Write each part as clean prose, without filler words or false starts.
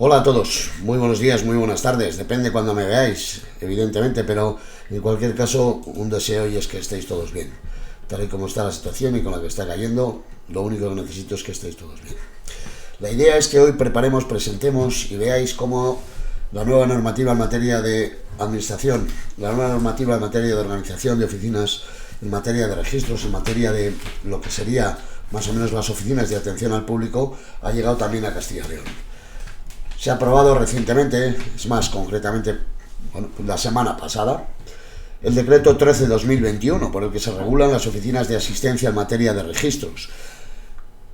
Hola a todos, muy buenos días, muy buenas tardes, depende cuando me veáis, evidentemente, pero en cualquier caso un deseo y es que estéis todos bien. Tal y como está la situación y con la que está cayendo, lo único que necesito es que estéis todos bien. La idea es que hoy presentemos y veáis cómo la nueva normativa en materia de administración, la nueva normativa en materia de organización de oficinas, en materia de registros, en materia de lo que sería más o menos las oficinas de atención al público, ha llegado también a Castilla y León. Se ha aprobado recientemente, es más, concretamente la semana pasada, el decreto 13/2021 por el que se regulan las oficinas de asistencia en materia de registros.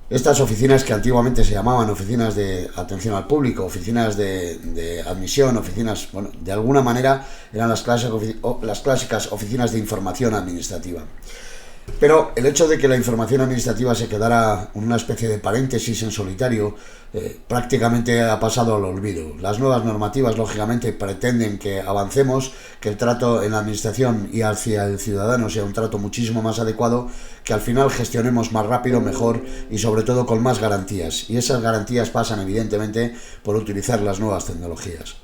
Estas oficinas que antiguamente se llamaban oficinas de atención al público, oficinas de admisión, oficinas, de alguna manera eran las clásicas oficinas de información administrativa. Pero el hecho de que la información administrativa se quedara en una especie de paréntesis en solitario prácticamente ha pasado al olvido. Las nuevas normativas, lógicamente, pretenden que avancemos, que el trato en la administración y hacia el ciudadano sea un trato muchísimo más adecuado, que al final gestionemos más rápido, mejor y sobre todo con más garantías. Y esas garantías pasan, evidentemente, por utilizar las nuevas tecnologías.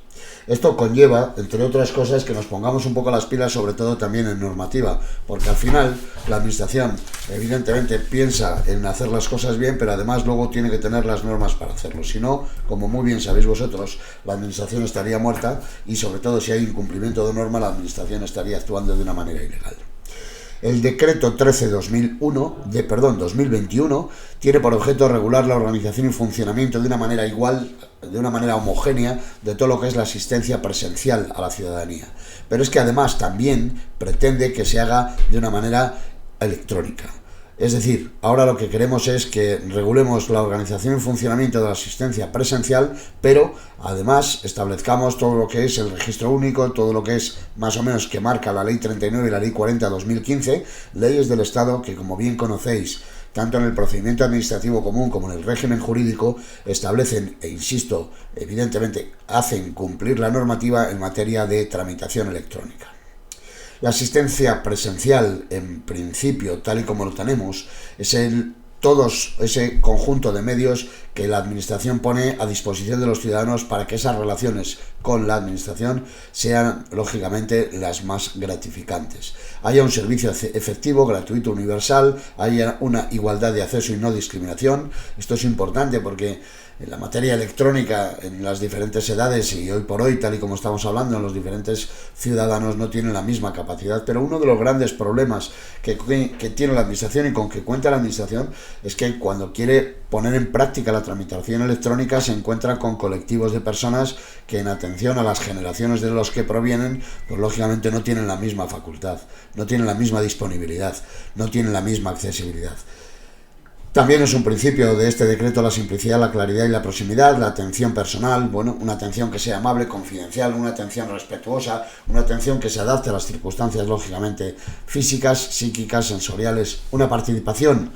Esto conlleva, entre otras cosas, que nos pongamos un poco las pilas, sobre todo también en normativa, porque al final la administración evidentemente piensa en hacer las cosas bien, pero además luego tiene que tener las normas para hacerlo. Si no, como muy bien sabéis vosotros, la administración estaría muerta y sobre todo si hay incumplimiento de norma, la administración estaría actuando de una manera ilegal. El decreto 13/2021 tiene por objeto regular la organización y funcionamiento de una manera homogénea de todo lo que es la asistencia presencial a la ciudadanía. Pero es que además también pretende que se haga de una manera electrónica. Es decir, ahora lo que queremos es que regulemos la organización y funcionamiento de la asistencia presencial, pero además establezcamos todo lo que es el registro único, todo lo que es más o menos que marca la Ley 39 y la Ley 40/2015, leyes del Estado que, como bien conocéis, tanto en el procedimiento administrativo común como en el régimen jurídico, establecen e, insisto, evidentemente hacen cumplir la normativa en materia de tramitación electrónica. La asistencia presencial, en principio, tal y como lo tenemos, es ese conjunto de medios que la administración pone a disposición de los ciudadanos para que esas relaciones con la administración sean, lógicamente, las más gratificantes. Haya un servicio efectivo, gratuito, universal, haya una igualdad de acceso y no discriminación. Esto es importante porque en la materia electrónica, en las diferentes edades y hoy por hoy, tal y como estamos hablando, los diferentes ciudadanos no tienen la misma capacidad, pero uno de los grandes problemas que tiene la administración y con que cuenta la administración es que cuando quiere poner en práctica la tramitación electrónica se encuentra con colectivos de personas que en atención a las generaciones de los que provienen, pues lógicamente no tienen la misma facultad, no tienen la misma disponibilidad, no tienen la misma accesibilidad. También es un principio de este decreto la simplicidad, la claridad y la proximidad, la atención personal, una atención que sea amable, confidencial, una atención respetuosa, una atención que se adapte a las circunstancias, lógicamente, físicas, psíquicas, sensoriales, una participación,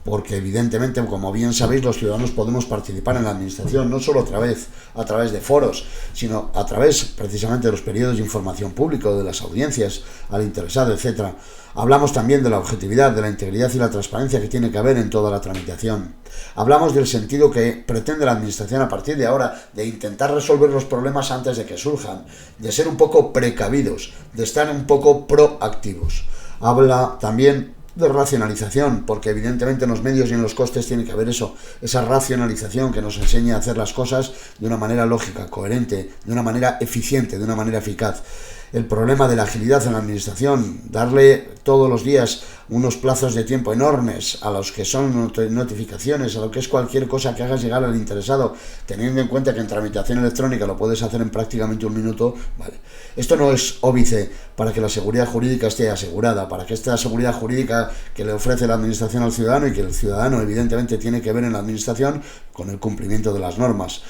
porque evidentemente, como bien sabéis, los ciudadanos podemos participar en la administración, no solo a través de foros, sino a través precisamente de los periodos de información pública, de las audiencias al interesado, etc. Hablamos también de la objetividad, de la integridad y la transparencia que tiene que haber en toda la tramitación. Hablamos del sentido que pretende la administración a partir de ahora de intentar resolver los problemas antes de que surjan, de ser un poco precavidos, de estar un poco proactivos. Habla también de racionalización, porque evidentemente en los medios y en los costes tiene que haber esa racionalización que nos enseña a hacer las cosas de una manera lógica, coherente, de una manera eficiente, de una manera eficaz. El problema de la agilidad en la administración, darle todos los días unos plazos de tiempo enormes a los que son notificaciones, a lo que es cualquier cosa que hagas llegar al interesado, teniendo en cuenta que en tramitación electrónica lo puedes hacer en prácticamente un minuto, vale. Esto no es óbice para que la seguridad jurídica esté asegurada, para que esta seguridad jurídica que le ofrece la administración al ciudadano y que el ciudadano evidentemente tiene que ver en la administración con el cumplimiento de las normas.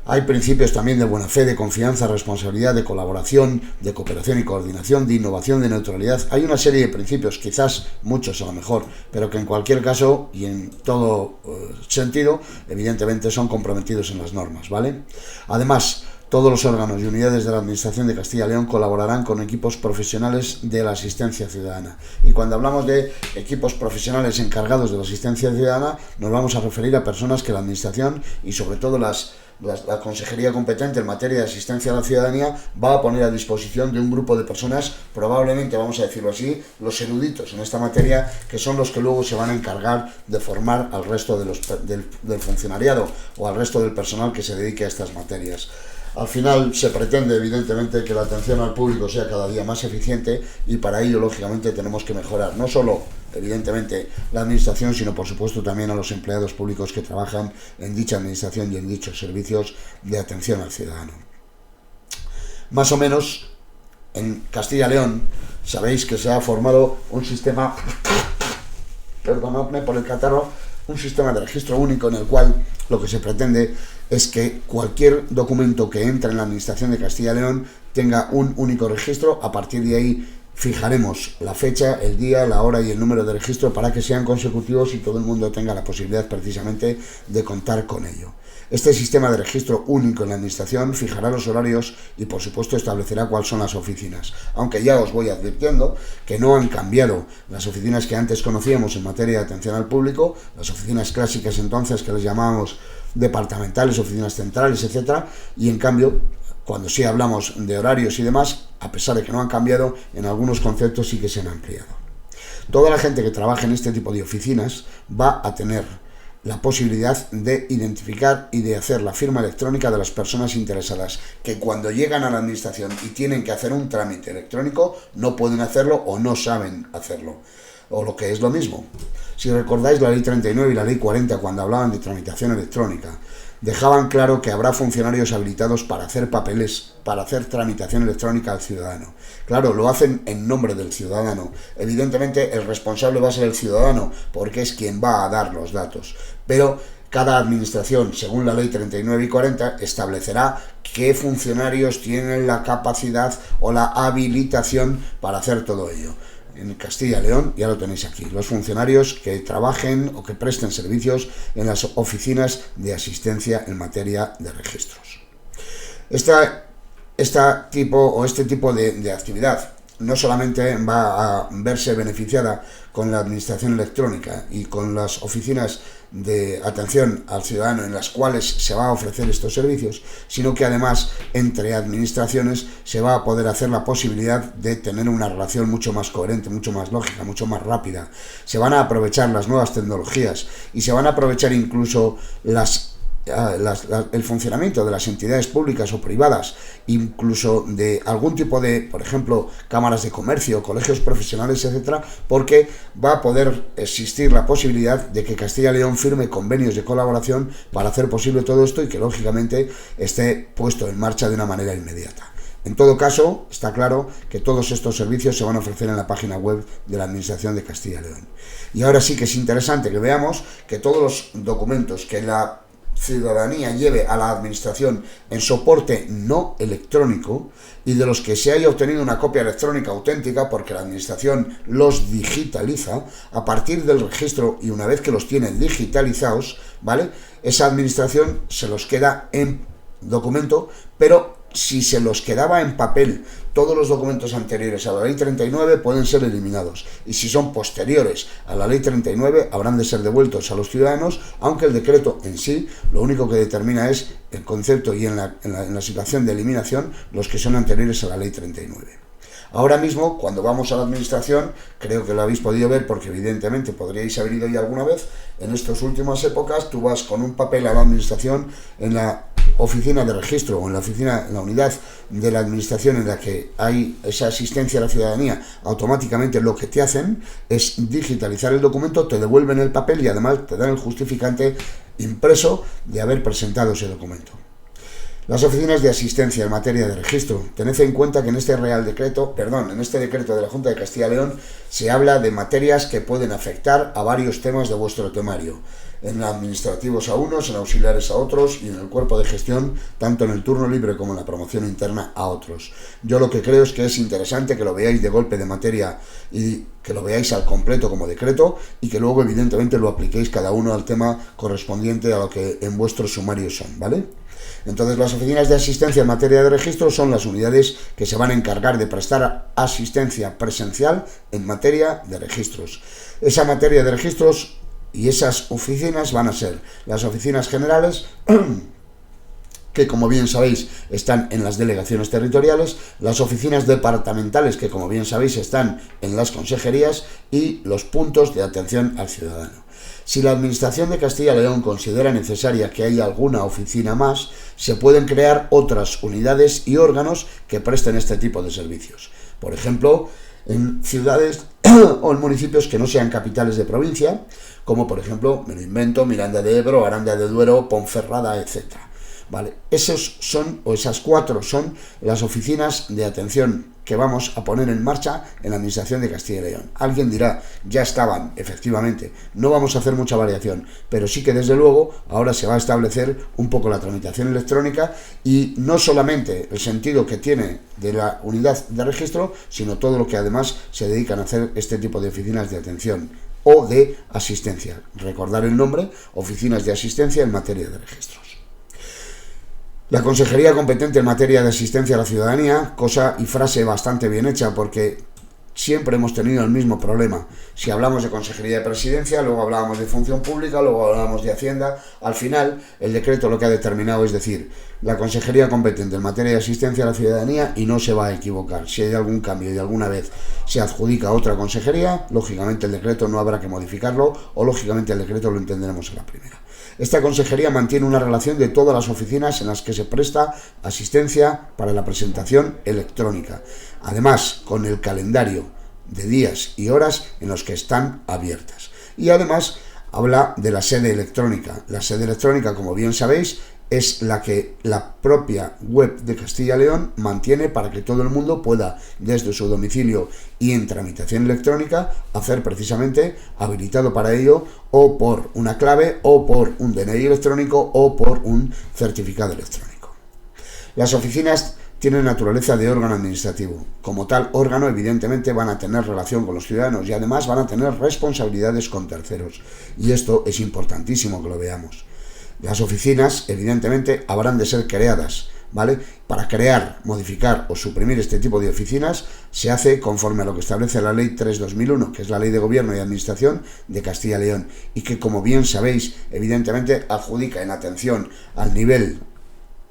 Hay principios también de buena fe, de confianza, responsabilidad, de colaboración, de cooperación y coordinación, de innovación, de neutralidad. Hay una serie de principios, quizás muchos a lo mejor, pero que en cualquier caso y en todo sentido, evidentemente son comprometidos en las normas, ¿vale? Además, todos los órganos y unidades de la Administración de Castilla y León colaborarán con equipos profesionales de la asistencia ciudadana. Y cuando hablamos de equipos profesionales encargados de la asistencia ciudadana, nos vamos a referir a personas que la Administración y sobre todo las la consejería competente en materia de asistencia a la ciudadanía va a poner a disposición de un grupo de personas, probablemente, vamos a decirlo así, los eruditos en esta materia, que son los que luego se van a encargar de formar al resto del funcionariado o al resto del personal que se dedique a estas materias. Al final se pretende, evidentemente, que la atención al público sea cada día más eficiente, y para ello, lógicamente, tenemos que mejorar no solo, evidentemente, la administración, sino, por supuesto, también a los empleados públicos que trabajan en dicha administración y en dichos servicios de atención al ciudadano. Más o menos, en Castilla y León, sabéis que se ha formado un sistema, perdonadme por el catarro, un sistema de registro único en el cual lo que se pretende es que cualquier documento que entre en la Administración de Castilla y León tenga un único registro. A partir de ahí fijaremos la fecha, el día, la hora y el número de registro para que sean consecutivos y todo el mundo tenga la posibilidad precisamente de contar con ello. Este sistema de registro único en la Administración fijará los horarios y, por supuesto, establecerá cuáles son las oficinas. Aunque ya os voy advirtiendo que no han cambiado las oficinas que antes conocíamos en materia de atención al público, las oficinas clásicas entonces que les llamábamos departamentales, oficinas centrales, etcétera, y en cambio, cuando sí hablamos de horarios y demás, a pesar de que no han cambiado, en algunos conceptos sí que se han ampliado. Toda la gente que trabaja en este tipo de oficinas va a tener la posibilidad de identificar y de hacer la firma electrónica de las personas interesadas, que cuando llegan a la administración y tienen que hacer un trámite electrónico no pueden hacerlo o no saben hacerlo, o lo que es lo mismo. Si recordáis, la ley 39 y la ley 40, cuando hablaban de tramitación electrónica, dejaban claro que habrá funcionarios habilitados para hacer papeles, para hacer tramitación electrónica al ciudadano. Claro, lo hacen en nombre del ciudadano. Evidentemente, el responsable va a ser el ciudadano, porque es quien va a dar los datos. Pero cada administración, según la ley 39 y 40, establecerá qué funcionarios tienen la capacidad o la habilitación para hacer todo ello. En Castilla y León ya lo tenéis aquí, los funcionarios que trabajen o que presten servicios en las oficinas de asistencia en materia de registros. Este tipo de actividad no solamente va a verse beneficiada con la administración electrónica y con las oficinas de atención al ciudadano en las cuales se va a ofrecer estos servicios, sino que además entre administraciones se va a poder hacer la posibilidad de tener una relación mucho más coherente, mucho más lógica, mucho más rápida. Se van a aprovechar las nuevas tecnologías y se van a aprovechar incluso el funcionamiento de las entidades públicas o privadas, incluso de algún tipo de, por ejemplo, cámaras de comercio, colegios profesionales, etcétera, porque va a poder existir la posibilidad de que Castilla y León firme convenios de colaboración para hacer posible todo esto y que lógicamente esté puesto en marcha de una manera inmediata. En todo caso, está claro que todos estos servicios se van a ofrecer en la página web de la Administración de Castilla y León. Y ahora sí que es interesante que veamos que todos los documentos que la ciudadanía lleve a la administración en soporte no electrónico y de los que se haya obtenido una copia electrónica auténtica, porque la administración los digitaliza, a partir del registro y una vez que los tienen digitalizados, ¿vale?, esa administración se los queda en documento, pero si se los quedaba en papel, todos los documentos anteriores a la ley 39 pueden ser eliminados, y si son posteriores a la ley 39 habrán de ser devueltos a los ciudadanos, aunque el decreto en sí lo único que determina es el concepto y en la situación de eliminación los que son anteriores a la ley 39. Ahora mismo, cuando vamos a la administración, creo que lo habéis podido ver porque evidentemente podríais haber ido ya alguna vez, en estas últimas épocas tú vas con un papel a la administración en la oficina de registro o en la unidad de la administración en la que hay esa asistencia a la ciudadanía. Automáticamente lo que te hacen es digitalizar el documento, te devuelven el papel y además te dan el justificante impreso de haber presentado ese documento. Las oficinas de asistencia en materia de registro. Tened en cuenta que en este decreto de la Junta de Castilla y León se habla de materias que pueden afectar a varios temas de vuestro temario. En administrativos a unos, en auxiliares a otros y en el cuerpo de gestión, tanto en el turno libre como en la promoción interna, a otros. Yo lo que creo es que es interesante que lo veáis de golpe de materia y que lo veáis al completo como decreto y que luego evidentemente lo apliquéis cada uno al tema correspondiente a lo que en vuestros sumarios son, ¿vale? Entonces, las oficinas de asistencia en materia de registro son las unidades que se van a encargar de prestar asistencia presencial en materia de registros. Esa materia de registros y esas oficinas van a ser las oficinas generales que como bien sabéis están en las delegaciones territoriales, las oficinas departamentales, que como bien sabéis están en las consejerías, y los puntos de atención al ciudadano. Si la Administración de Castilla y León considera necesaria que haya alguna oficina más, se pueden crear otras unidades y órganos que presten este tipo de servicios. Por ejemplo, en ciudades o en municipios que no sean capitales de provincia, como por ejemplo, me lo invento, Miranda de Ebro, Aranda de Duero, Ponferrada, etc. ¿Vale? Esas 4 son las oficinas de atención que vamos a poner en marcha en la Administración de Castilla y León. Alguien dirá, ya estaban, efectivamente, no vamos a hacer mucha variación, pero sí que desde luego ahora se va a establecer un poco la tramitación electrónica y no solamente el sentido que tiene de la unidad de registro, sino todo lo que además se dedican a hacer este tipo de oficinas de atención o de asistencia. Recordar el nombre, oficinas de asistencia en materia de registros. La consejería competente en materia de asistencia a la ciudadanía, cosa y frase bastante bien hecha, porque siempre hemos tenido el mismo problema. Si hablamos de consejería de presidencia, luego hablábamos de función pública, luego hablábamos de hacienda. Al final, el decreto lo que ha determinado es decir, la consejería competente en materia de asistencia a la ciudadanía, y no se va a equivocar. Si hay algún cambio y alguna vez se adjudica a otra consejería, lógicamente el decreto no habrá que modificarlo, o lógicamente el decreto lo entenderemos a la primera. Esta consejería mantiene una relación de todas las oficinas en las que se presta asistencia para la presentación electrónica, además con el calendario de días y horas en los que están abiertas. Y además habla de la sede electrónica. La sede electrónica, como bien sabéis, es la que la propia web de Castilla y León mantiene para que todo el mundo pueda, desde su domicilio y en tramitación electrónica, hacer precisamente habilitado para ello, o por una clave, o por un DNI electrónico, o por un certificado electrónico. Las oficinas tienen naturaleza de órgano administrativo. Como tal órgano, evidentemente, van a tener relación con los ciudadanos y además van a tener responsabilidades con terceros. Y esto es importantísimo que lo veamos. Las oficinas, evidentemente, habrán de ser creadas, ¿vale? Para crear, modificar o suprimir este tipo de oficinas se hace conforme a lo que establece la Ley 3/2001, que es la Ley de Gobierno y Administración de Castilla y León, y que, como bien sabéis, evidentemente adjudica en atención al nivel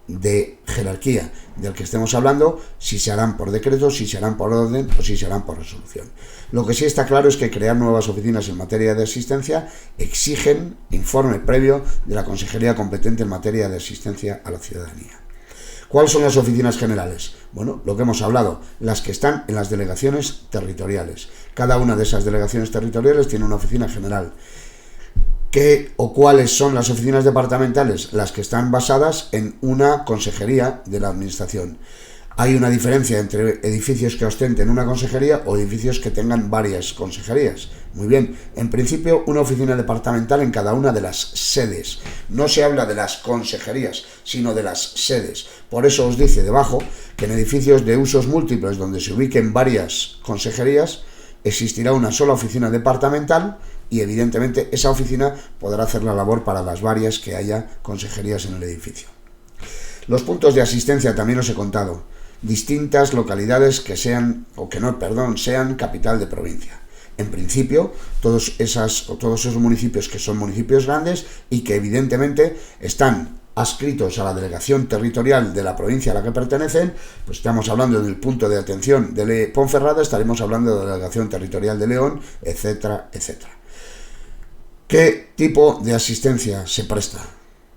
de jerarquía del que estemos hablando, si se harán por decreto, si se harán por orden o si se harán por resolución. Lo que sí está claro es que crear nuevas oficinas en materia de asistencia exigen informe previo de la consejería competente en materia de asistencia a la ciudadanía. ¿Cuáles son las oficinas generales? Bueno, lo que hemos hablado, las que están en las delegaciones territoriales. Cada una de esas delegaciones territoriales tiene una oficina general. ¿Qué o cuáles son las oficinas departamentales? Las que están basadas en una consejería de la administración. Hay una diferencia entre edificios que ostenten una consejería o edificios que tengan varias consejerías. Muy bien, en principio una oficina departamental en cada una de las sedes. No se habla de las consejerías, sino de las sedes. Por eso os dice debajo que en edificios de usos múltiples donde se ubiquen varias consejerías, existirá una sola oficina departamental y evidentemente esa oficina podrá hacer la labor para las varias que haya consejerías en el edificio. Los puntos de asistencia también os he contado. Distintas localidades que sean capital de provincia. En principio, todos esos municipios que son municipios grandes y que evidentemente están adscritos a la delegación territorial de la provincia a la que pertenecen, pues estamos hablando del punto de atención de Ponferrada, estaremos hablando de la delegación territorial de León, etcétera, etcétera. ¿Qué tipo de asistencia se presta?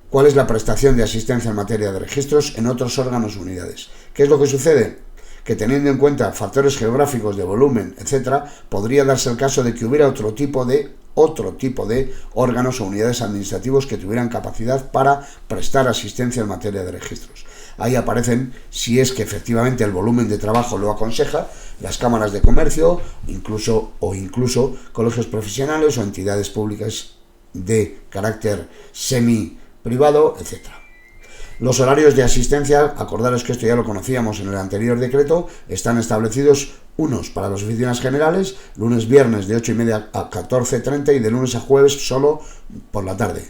¿Cuál es la prestación de asistencia en materia de registros en otros órganos o unidades? ¿Qué es lo que sucede? Que teniendo en cuenta factores geográficos de volumen, etcétera, podría darse el caso de que hubiera otro tipo de órganos o unidades administrativos que tuvieran capacidad para prestar asistencia en materia de registros. Ahí aparecen, si es que efectivamente el volumen de trabajo lo aconseja, las cámaras de comercio, incluso colegios profesionales o entidades públicas de carácter semi-privado, etc. Los horarios de asistencia, acordaros que esto ya lo conocíamos en el anterior decreto, están establecidos unos para las oficinas generales, lunes-viernes de 8:30 a 14:30 y de lunes a jueves solo por la tarde.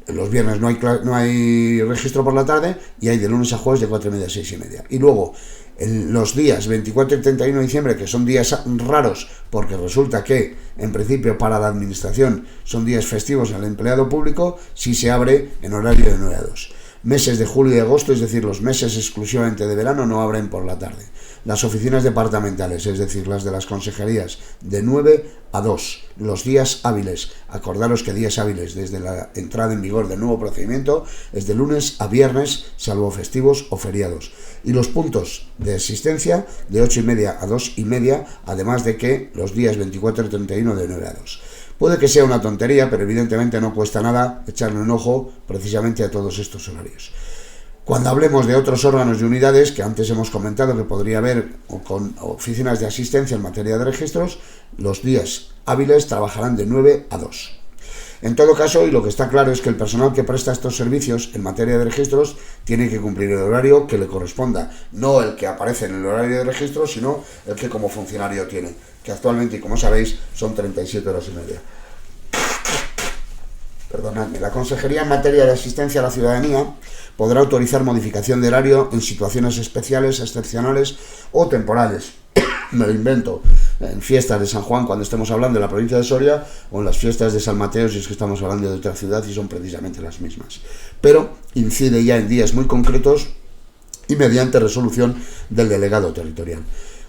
Los viernes no hay registro por la tarde y hay de lunes a jueves de 4:30 a 6:30. Y luego, en los días 24 y 31 de diciembre, que son días raros, porque resulta que, en principio, para la administración son días festivos en el empleado público, sí se abre en horario de 9 a 2. Meses de julio y agosto, es decir, los meses exclusivamente de verano, no abren por la tarde. Las oficinas departamentales, es decir, las de las consejerías, de 9 a 2, los días hábiles. Acordaros que días hábiles desde la entrada en vigor del nuevo procedimiento es de lunes a viernes, salvo festivos o feriados. Y los puntos de asistencia de 8:30 a 2:30, además de que los días 24 y 31 de 9 a 2. Puede que sea una tontería, pero evidentemente no cuesta nada echarle un ojo precisamente a todos estos horarios. Cuando hablemos de otros órganos y unidades, que antes hemos comentado que podría haber con oficinas de asistencia en materia de registros, los días hábiles trabajarán de 9 a 2. En todo caso, y lo que está claro es que el personal que presta estos servicios en materia de registros tiene que cumplir el horario que le corresponda, no el que aparece en el horario de registro, sino el que como funcionario tiene, que actualmente, y como sabéis, son 37 horas y media. Perdonadme. La Consejería en materia de asistencia a la ciudadanía podrá autorizar modificación de horario en situaciones especiales, excepcionales o temporales. Me lo invento. En fiestas de San Juan, cuando estemos hablando de la provincia de Soria, o en las fiestas de San Mateo, si es que estamos hablando de otra ciudad y son precisamente las mismas. Pero incide ya en días muy concretos y mediante resolución del delegado territorial.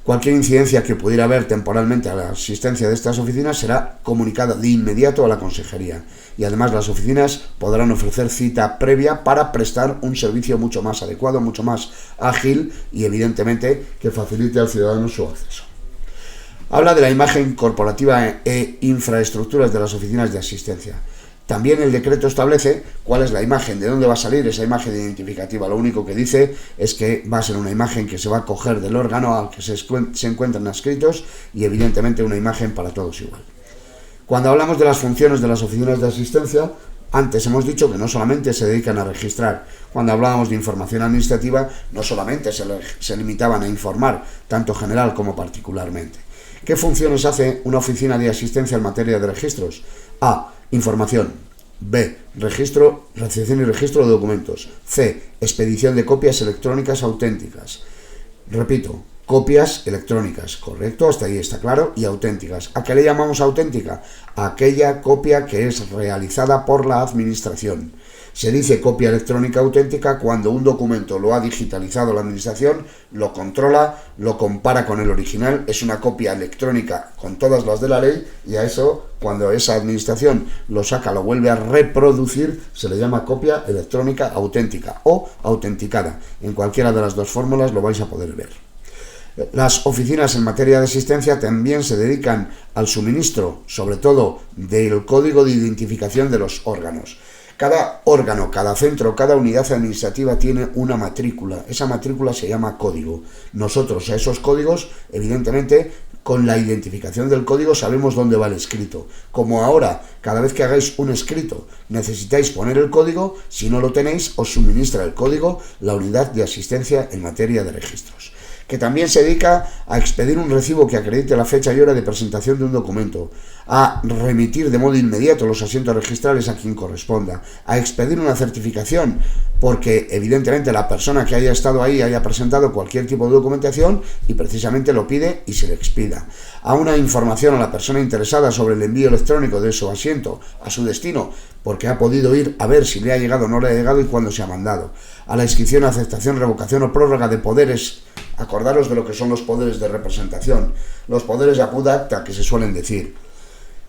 Cualquier incidencia que pudiera haber temporalmente a la asistencia de estas oficinas será comunicada de inmediato a la consejería, y además las oficinas podrán ofrecer cita previa para prestar un servicio mucho más adecuado, mucho más ágil y evidentemente que facilite al ciudadano su acceso. Habla de la imagen corporativa e infraestructuras de las oficinas de asistencia. También el decreto establece cuál es la imagen, de dónde va a salir esa imagen identificativa. Lo único que dice es que va a ser una imagen que se va a coger del órgano al que se encuentran adscritos y evidentemente una imagen para todos igual. Cuando hablamos de las funciones de las oficinas de asistencia, antes hemos dicho que no solamente se dedican a registrar. Cuando hablábamos de información administrativa, no solamente se limitaban a informar, tanto general como particularmente. ¿Qué funciones hace una oficina de asistencia en materia de registros? A. Información. B. Recepción y registro de documentos. C. Expedición de copias electrónicas auténticas. Repito, copias electrónicas, correcto, hasta ahí está claro, y auténticas. ¿A qué le llamamos auténtica? A aquella copia que es realizada por la administración. Se dice copia electrónica auténtica cuando un documento lo ha digitalizado la administración, lo controla, lo compara con el original, es una copia electrónica con todas las de la ley, y a eso, cuando esa administración lo saca, lo vuelve a reproducir, se le llama copia electrónica auténtica o autenticada. En cualquiera de las dos fórmulas lo vais a poder ver. Las oficinas en materia de asistencia también se dedican al suministro, sobre todo, del código de identificación de los órganos. Cada órgano, cada centro, cada unidad administrativa tiene una matrícula. Esa matrícula se llama código. Nosotros a esos códigos, evidentemente, con la identificación del código sabemos dónde va el escrito. Como ahora, cada vez que hagáis un escrito, necesitáis poner el código, si no lo tenéis, os suministra el código la unidad de asistencia en materia de registros. Que también se dedica a expedir un recibo que acredite la fecha y hora de presentación de un documento, a remitir de modo inmediato los asientos registrales a quien corresponda, a expedir una certificación, porque evidentemente la persona que haya estado ahí haya presentado cualquier tipo de documentación y precisamente lo pide y se le expida, a una información a la persona interesada sobre el envío electrónico de su asiento a su destino, porque ha podido ir a ver si le ha llegado o no le ha llegado y cuándo se ha mandado, a la inscripción, aceptación, revocación o prórroga de poderes. Acordaros de lo que son los poderes de representación, los poderes de apud acta que se suelen decir.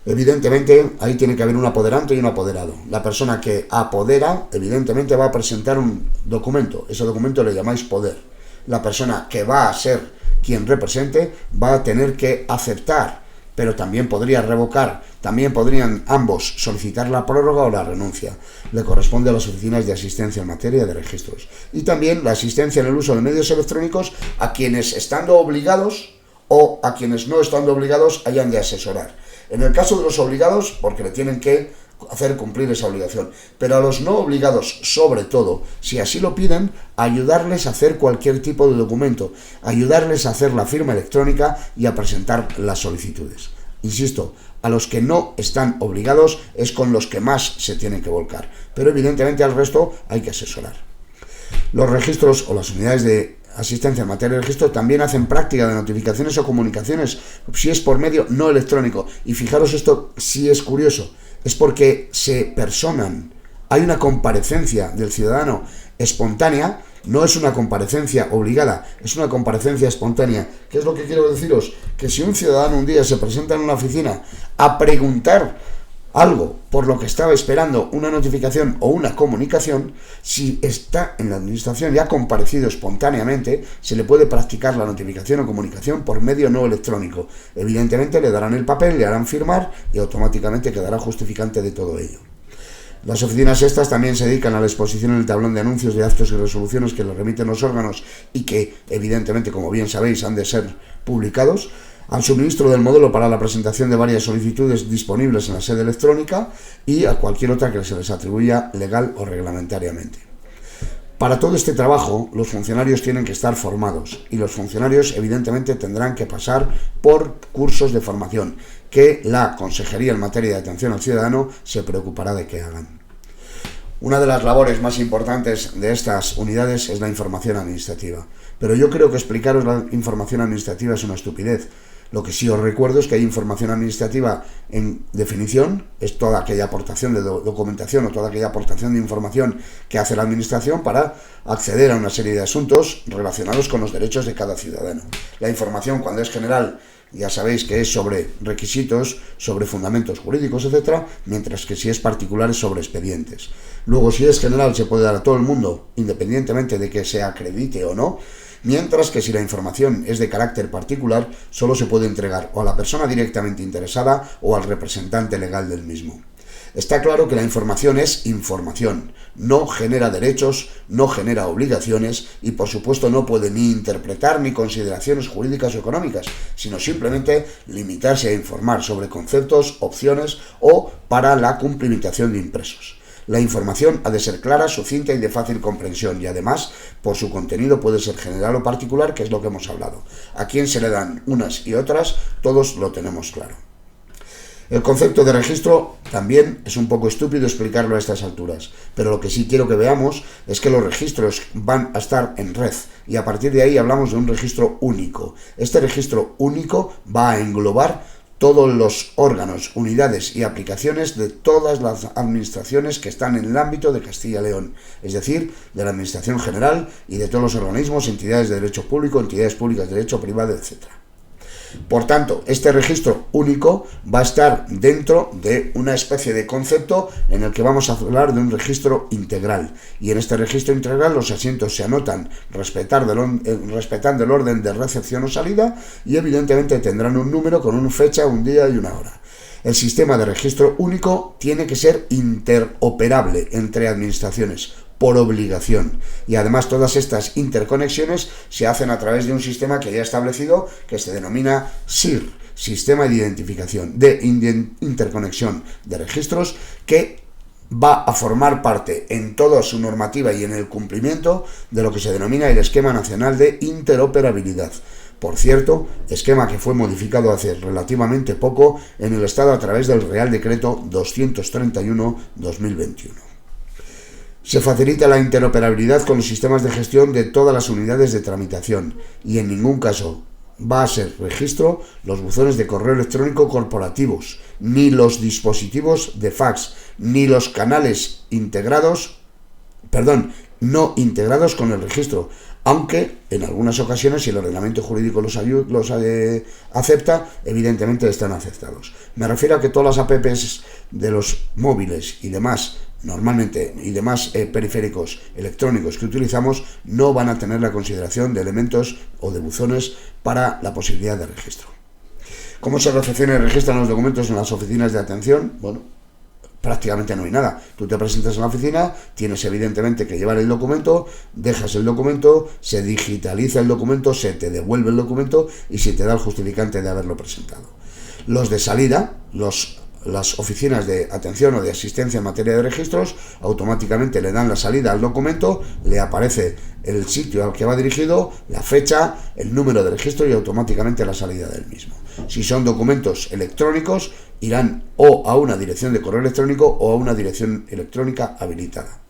Evidentemente, ahí tiene que haber un apoderante y un apoderado. La persona que apodera, evidentemente, va a presentar un documento. Ese documento le llamáis poder. La persona que va a ser quien represente va a tener que aceptar, pero también podría revocar. También podrían ambos solicitar la prórroga o la renuncia. Le corresponde a las oficinas de asistencia en materia de registros. Y también la asistencia en el uso de medios electrónicos a quienes, estando obligados o a quienes no estando obligados, hayan de asesorar. En el caso de los obligados, porque le tienen que hacer cumplir esa obligación, pero a los no obligados, sobre todo, si así lo piden, ayudarles a hacer cualquier tipo de documento, ayudarles a hacer la firma electrónica y a presentar las solicitudes. Insisto, a los que no están obligados es con los que más se tienen que volcar, pero evidentemente al resto hay que asesorar. Los registros o las unidades de asistencia en materia de registro también hacen práctica de notificaciones o comunicaciones, si es por medio no electrónico. Y fijaros, esto sí es curioso, es porque se personan, hay una comparecencia del ciudadano espontánea, no es una comparecencia obligada, es una comparecencia espontánea. ¿Qué es lo que quiero deciros? Que si un ciudadano un día se presenta en una oficina a preguntar algo por lo que estaba esperando una notificación o una comunicación, si está en la administración y ha comparecido espontáneamente, se le puede practicar la notificación o comunicación por medio no electrónico. Evidentemente le darán el papel, le harán firmar y automáticamente quedará justificante de todo ello. Las oficinas estas también se dedican a la exposición en el tablón de anuncios de actos y resoluciones que les remiten los órganos y que, evidentemente, como bien sabéis, han de ser publicados, al suministro del módulo para la presentación de varias solicitudes disponibles en la sede electrónica y a cualquier otra que se les atribuya legal o reglamentariamente. Para todo este trabajo, los funcionarios tienen que estar formados y los funcionarios, evidentemente, tendrán que pasar por cursos de formación que la Consejería en materia de atención al ciudadano se preocupará de que hagan. Una de las labores más importantes de estas unidades es la información administrativa, pero yo creo que explicaros la información administrativa es una estupidez. Lo que sí os recuerdo es que hay información administrativa en definición, es toda aquella aportación de documentación o toda aquella aportación de información que hace la administración para acceder a una serie de asuntos relacionados con los derechos de cada ciudadano. La información, cuando es general, ya sabéis que es sobre requisitos, sobre fundamentos jurídicos, etcétera, mientras que si es particular es sobre expedientes. Luego, si es general, se puede dar a todo el mundo, independientemente de que se acredite o no, mientras que si la información es de carácter particular, solo se puede entregar o a la persona directamente interesada o al representante legal del mismo. Está claro que la información es información, no genera derechos, no genera obligaciones y por supuesto no puede ni interpretar ni consideraciones jurídicas o económicas, sino simplemente limitarse a informar sobre conceptos, opciones o para la cumplimentación de impresos. La información ha de ser clara, sucinta y de fácil comprensión y además, por su contenido puede ser general o particular, que es lo que hemos hablado. A quién se le dan unas y otras, todos lo tenemos claro. El concepto de registro también es un poco estúpido explicarlo a estas alturas, pero lo que sí quiero que veamos es que los registros van a estar en red y a partir de ahí hablamos de un registro único. Este registro único va a englobar todos los órganos, unidades y aplicaciones de todas las administraciones que están en el ámbito de Castilla y León, es decir, de la Administración General y de todos los organismos, entidades de derecho público, entidades públicas de derecho privado, etc. Por tanto, este registro único va a estar dentro de una especie de concepto en el que vamos a hablar de un registro integral. Y en este registro integral los asientos se anotan respetando el orden de recepción o salida y evidentemente tendrán un número con una fecha, un día y una hora. El sistema de registro único tiene que ser interoperable entre administraciones, por obligación. Y además todas estas interconexiones se hacen a través de un sistema que ya establecido que se denomina SIR, Sistema de Identificación de Interconexión de Registros, que va a formar parte en toda su normativa y en el cumplimiento de lo que se denomina el Esquema Nacional de Interoperabilidad. Por cierto, esquema que fue modificado hace relativamente poco en el Estado a través del Real Decreto 231/2021. Se facilita la interoperabilidad con los sistemas de gestión de todas las unidades de tramitación y en ningún caso va a ser registro los buzones de correo electrónico corporativos, ni los dispositivos de fax, ni los canales no integrados con el registro, aunque en algunas ocasiones, si el ordenamiento jurídico los acepta, evidentemente están aceptados. Me refiero a que todas las apps de los móviles y demás, normalmente, y demás periféricos electrónicos que utilizamos, no van a tener la consideración de elementos o de buzones para la posibilidad de registro. ¿Cómo se recepcionan y registran los documentos en las oficinas de atención? Bueno, prácticamente no hay nada. Tú te presentas en la oficina, tienes evidentemente que llevar el documento, dejas el documento, se digitaliza el documento, se te devuelve el documento y se te da el justificante de haberlo presentado. Los de salida, las oficinas de atención o de asistencia en materia de registros, automáticamente le dan la salida al documento, le aparece el sitio al que va dirigido, la fecha, el número de registro y automáticamente la salida del mismo. Si son documentos electrónicos, irán o a una dirección de correo electrónico o a una dirección electrónica habilitada.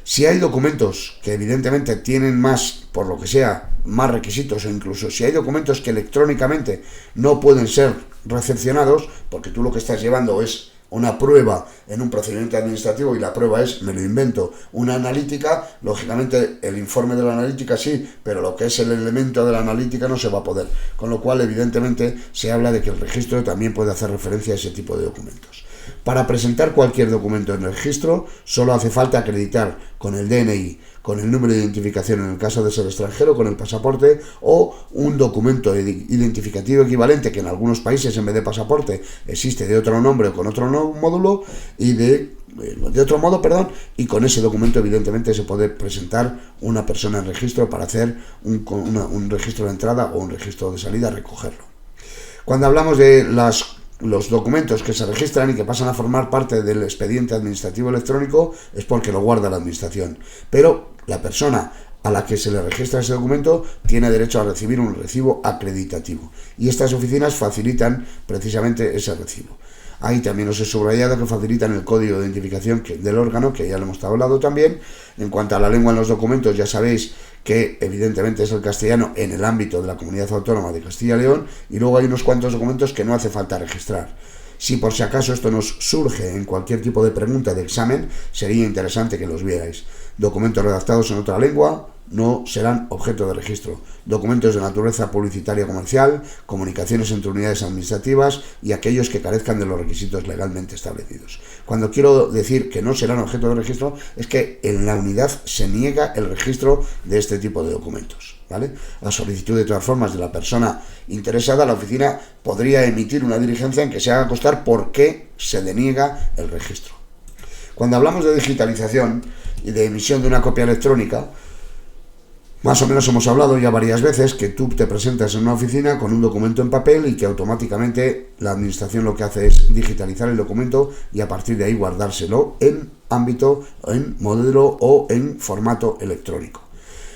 Si hay documentos que evidentemente tienen más, por lo que sea, más requisitos o incluso si hay documentos que electrónicamente no pueden ser recepcionados, porque tú lo que estás llevando es una prueba en un procedimiento administrativo y la prueba es, me lo invento, una analítica, lógicamente el informe de la analítica sí, pero lo que es el elemento de la analítica no se va a poder. Con lo cual, evidentemente, se habla de que el registro también puede hacer referencia a ese tipo de documentos. Para presentar cualquier documento en el registro, solo hace falta acreditar con el DNI, con el número de identificación en el caso de ser extranjero, con el pasaporte o un documento identificativo equivalente que en algunos países en vez de pasaporte existe de otro nombre o con otro módulo y de otro modo, y con ese documento evidentemente se puede presentar una persona en registro para hacer un registro de entrada o un registro de salida, recogerlo. Cuando hablamos de los documentos que se registran y que pasan a formar parte del expediente administrativo electrónico es porque lo guarda la administración, pero la persona a la que se le registra ese documento tiene derecho a recibir un recibo acreditativo y estas oficinas facilitan precisamente ese recibo. Ahí también os he subrayado que facilitan el código de identificación del órgano, que ya lo hemos hablado también. En cuanto a la lengua en los documentos, ya sabéis que evidentemente es el castellano en el ámbito de la Comunidad Autónoma de Castilla y León, y luego hay unos cuantos documentos que no hace falta registrar. Si por si acaso esto nos surge en cualquier tipo de pregunta de examen, sería interesante que los vierais. Documentos redactados en otra lengua no serán objeto de registro. Documentos de naturaleza publicitaria comercial, comunicaciones entre unidades administrativas y aquellos que carezcan de los requisitos legalmente establecidos. Cuando quiero decir que no serán objeto de registro, es que en la unidad se niega el registro de este tipo de documentos, ¿vale? A solicitud de todas formas de la persona interesada, la oficina podría emitir una diligencia en que se haga constar por qué se deniega el registro. Cuando hablamos de digitalización y de emisión de una copia electrónica, más o menos hemos hablado ya varias veces que tú te presentas en una oficina con un documento en papel y que automáticamente la administración lo que hace es digitalizar el documento y a partir de ahí guardárselo en ámbito, en modelo o en formato electrónico.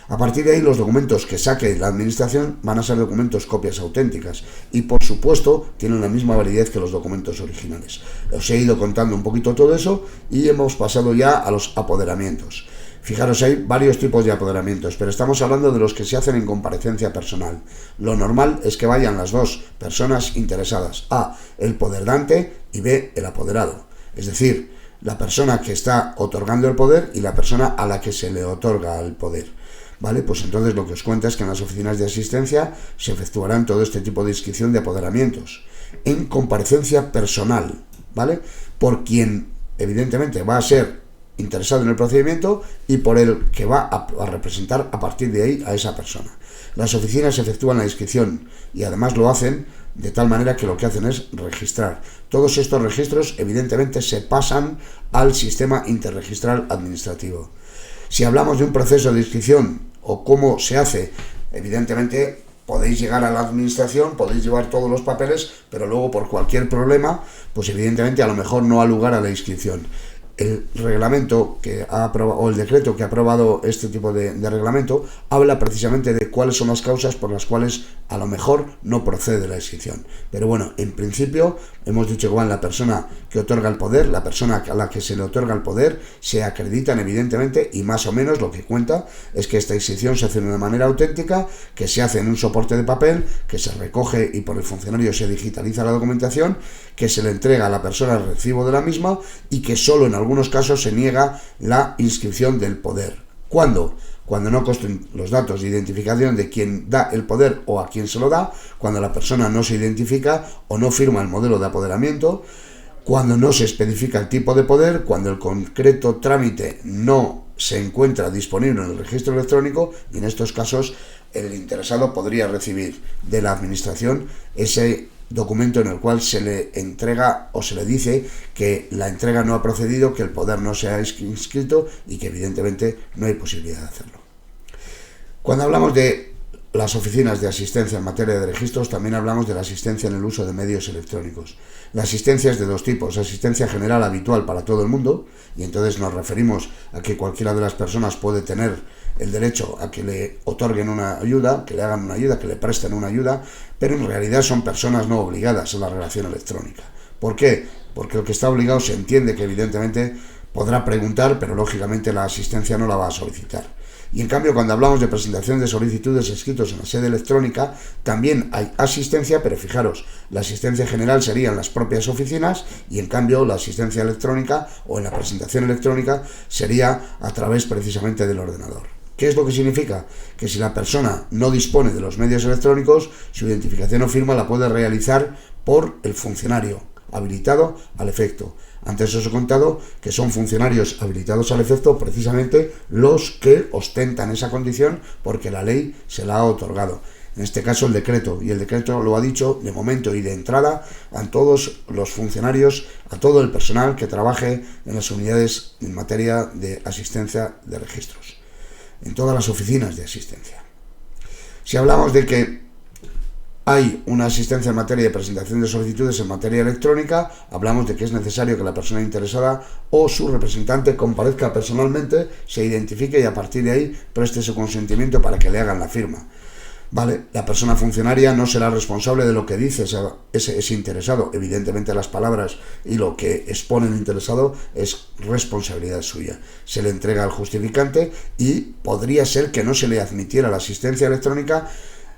A partir de ahí los documentos que saque la administración van a ser documentos copias auténticas y por supuesto tienen la misma validez que los documentos originales. Os he ido contando un poquito todo eso y hemos pasado ya a los apoderamientos. Fijaros, hay varios tipos de apoderamientos, pero estamos hablando de los que se hacen en comparecencia personal. Lo normal es que vayan las dos personas interesadas, A, el poderdante y B, el apoderado. Es decir, la persona que está otorgando el poder y la persona a la que se le otorga el poder. ¿Vale? Pues entonces lo que os cuento es que en las oficinas de asistencia se efectuarán todo este tipo de inscripción de apoderamientos en comparecencia personal, ¿vale? Por quien evidentemente va a ser interesado en el procedimiento y por el que va a representar a partir de ahí a esa persona. Las oficinas efectúan la inscripción y además lo hacen de tal manera que lo que hacen es registrar. Todos estos registros evidentemente se pasan al sistema interregistral administrativo. Si hablamos de un proceso de inscripción o cómo se hace, evidentemente podéis llegar a la administración, podéis llevar todos los papeles, pero luego por cualquier problema, pues evidentemente a lo mejor no ha lugar a la inscripción. El reglamento que ha aprobado, o el decreto que ha aprobado este tipo de reglamento, habla precisamente de cuáles son las causas por las cuales a lo mejor no procede la inscripción. Pero bueno, en principio hemos dicho que la persona que otorga el poder, la persona a la que se le otorga el poder, se acreditan evidentemente y más o menos lo que cuenta es que esta inscripción se hace de una manera auténtica, que se hace en un soporte de papel, que se recoge y por el funcionario se digitaliza la documentación, que se le entrega a la persona el recibo de la misma y que solo en algunos casos se niega la inscripción del poder. ¿Cuándo? Cuando no consten los datos de identificación de quien da el poder o a quien se lo da, cuando la persona no se identifica o no firma el modelo de apoderamiento, cuando no se especifica el tipo de poder, cuando el concreto trámite no se encuentra disponible en el registro electrónico y en estos casos el interesado podría recibir de la administración ese documento en el cual se le entrega o se le dice que la entrega no ha procedido, que el poder no se ha inscrito y que evidentemente no hay posibilidad de hacerlo. Cuando hablamos de las oficinas de asistencia en materia de registros, también hablamos de la asistencia en el uso de medios electrónicos. La asistencia es de dos tipos: asistencia general habitual para todo el mundo, y entonces nos referimos a que cualquiera de las personas puede tener el derecho a que le otorguen una ayuda, que le hagan una ayuda, que le presten una ayuda, pero en realidad son personas no obligadas a la relación electrónica. ¿Por qué? Porque el que está obligado se entiende que evidentemente podrá preguntar, pero lógicamente la asistencia no la va a solicitar. Y en cambio, cuando hablamos de presentación de solicitudes escritos en la sede electrónica, también hay asistencia, pero fijaros, la asistencia general sería en las propias oficinas y en cambio la asistencia electrónica o en la presentación electrónica sería a través precisamente del ordenador. ¿Qué es lo que significa? Que si la persona no dispone de los medios electrónicos, su identificación o firma la puede realizar por el funcionario habilitado al efecto. Antes os he contado que son funcionarios habilitados al efecto precisamente los que ostentan esa condición porque la ley se la ha otorgado. En este caso el decreto, y el decreto lo ha dicho de momento y de entrada a todos los funcionarios, a todo el personal que trabaje en las unidades en materia de asistencia de registros, en todas las oficinas de asistencia. Si hablamos de que hay una asistencia en materia de presentación de solicitudes en materia electrónica, hablamos de que es necesario que la persona interesada o su representante comparezca personalmente, se identifique y a partir de ahí preste su consentimiento para que le hagan la firma. Vale, la persona funcionaria no será responsable de lo que dice ese interesado. Evidentemente las palabras y lo que expone el interesado es responsabilidad suya. Se le entrega al justificante y podría ser que no se le admitiera la asistencia electrónica.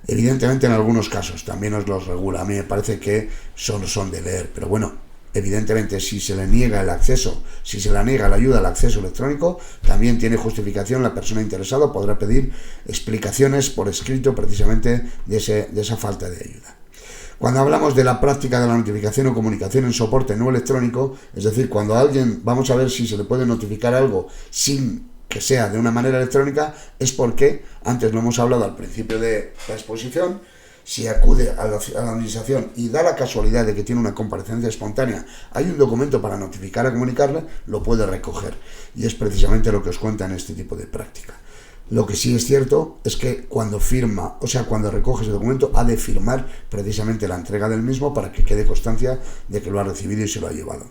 Evidentemente en algunos casos también os los regula. A mí me parece que son de leer, pero bueno, evidentemente si se le niega el acceso, si se le niega la ayuda al acceso electrónico, también tiene justificación la persona interesada, podrá pedir explicaciones por escrito precisamente de esa falta de ayuda. Cuando hablamos de la práctica de la notificación o comunicación en soporte no electrónico, es decir, cuando a alguien, vamos a ver si se le puede notificar algo sin que sea de una manera electrónica, es porque, antes lo hemos hablado al principio de la exposición, si acude a la administración y da la casualidad de que tiene una comparecencia espontánea, hay un documento para notificar a comunicarle, lo puede recoger. Y es precisamente lo que os cuenta en este tipo de práctica. Lo que sí es cierto es que cuando firma, o sea, cuando recoge ese documento, ha de firmar precisamente la entrega del mismo para que quede constancia de que lo ha recibido y se lo ha llevado.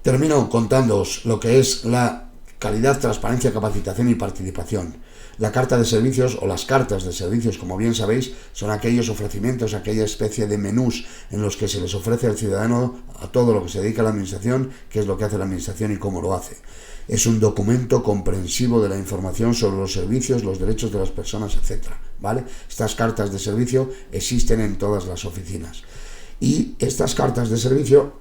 Termino contándoos lo que es la calidad, transparencia, capacitación y participación. La carta de servicios o las cartas de servicios, como bien sabéis, son aquellos ofrecimientos, aquella especie de menús en los que se les ofrece al ciudadano a todo lo que se dedica a la administración, qué es lo que hace la administración y cómo lo hace. Es un documento comprensivo de la información sobre los servicios, los derechos de las personas, etc. ¿Vale? Estas cartas de servicio existen en todas las oficinas. Y estas cartas de servicio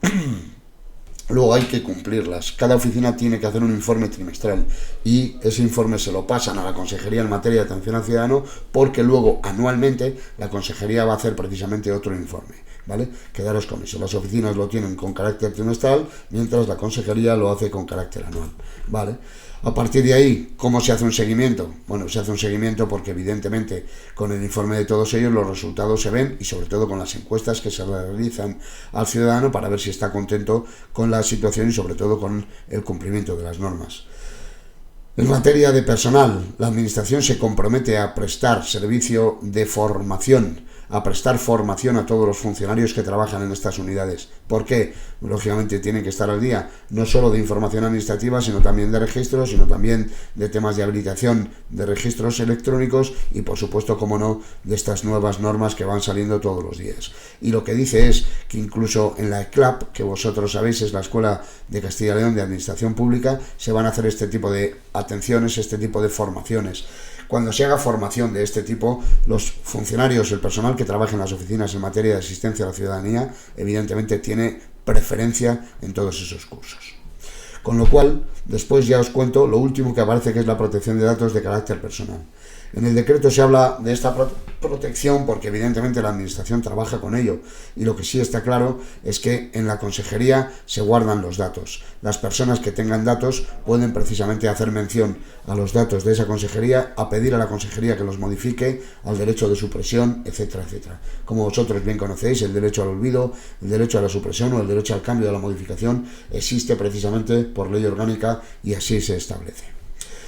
luego hay que cumplirlas. Cada oficina tiene que hacer un informe trimestral y ese informe se lo pasan a la Consejería en materia de atención al ciudadano porque luego anualmente la Consejería va a hacer precisamente otro informe, ¿vale? Quedaros con eso. Las oficinas lo tienen con carácter trimestral mientras la Consejería lo hace con carácter anual, ¿vale? A partir de ahí, ¿cómo se hace un seguimiento? Bueno, se hace un seguimiento porque evidentemente con el informe de todos ellos los resultados se ven y sobre todo con las encuestas que se realizan al ciudadano para ver si está contento con la situación y sobre todo con el cumplimiento de las normas. En materia de personal, la Administración se compromete a prestar servicio de formación, a prestar formación a todos los funcionarios que trabajan en estas unidades. ¿Por qué? Lógicamente tienen que estar al día, no solo de información administrativa, sino también de registros, sino también de temas de habilitación de registros electrónicos y, por supuesto, como no, de estas nuevas normas que van saliendo todos los días. Y lo que dice es que incluso en la ECLAP, que vosotros sabéis es la Escuela de Castilla y León de Administración Pública, se van a hacer este tipo de atenciones, este tipo de formaciones. Cuando se haga formación de este tipo, los funcionarios, el personal que trabaja en las oficinas en materia de asistencia a la ciudadanía, evidentemente tiene preferencia en todos esos cursos. Con lo cual, después ya os cuento lo último que aparece, que es la protección de datos de carácter personal. En el decreto se habla de esta protección porque evidentemente la Administración trabaja con ello y lo que sí está claro es que en la Consejería se guardan los datos. Las personas que tengan datos pueden precisamente hacer mención a los datos de esa Consejería, a pedir a la Consejería que los modifique, al derecho de supresión, etcétera, etcétera. Como vosotros bien conocéis, el derecho al olvido, el derecho a la supresión o el derecho al cambio de la modificación existe precisamente por ley orgánica y así se establece.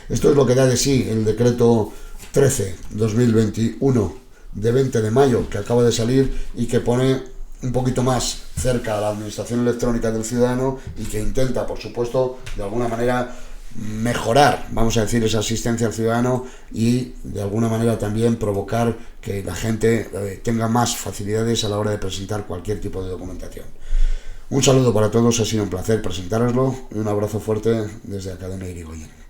Esto es lo que da de sí el decreto 13/2021 de 20 de mayo que acaba de salir y que pone un poquito más cerca a la administración electrónica del ciudadano y que intenta, por supuesto, de alguna manera mejorar, vamos a decir, esa asistencia al ciudadano y de alguna manera también provocar que la gente tenga más facilidades a la hora de presentar cualquier tipo de documentación. Un saludo para todos, ha sido un placer presentároslo y un abrazo fuerte desde Academia Irigoyen.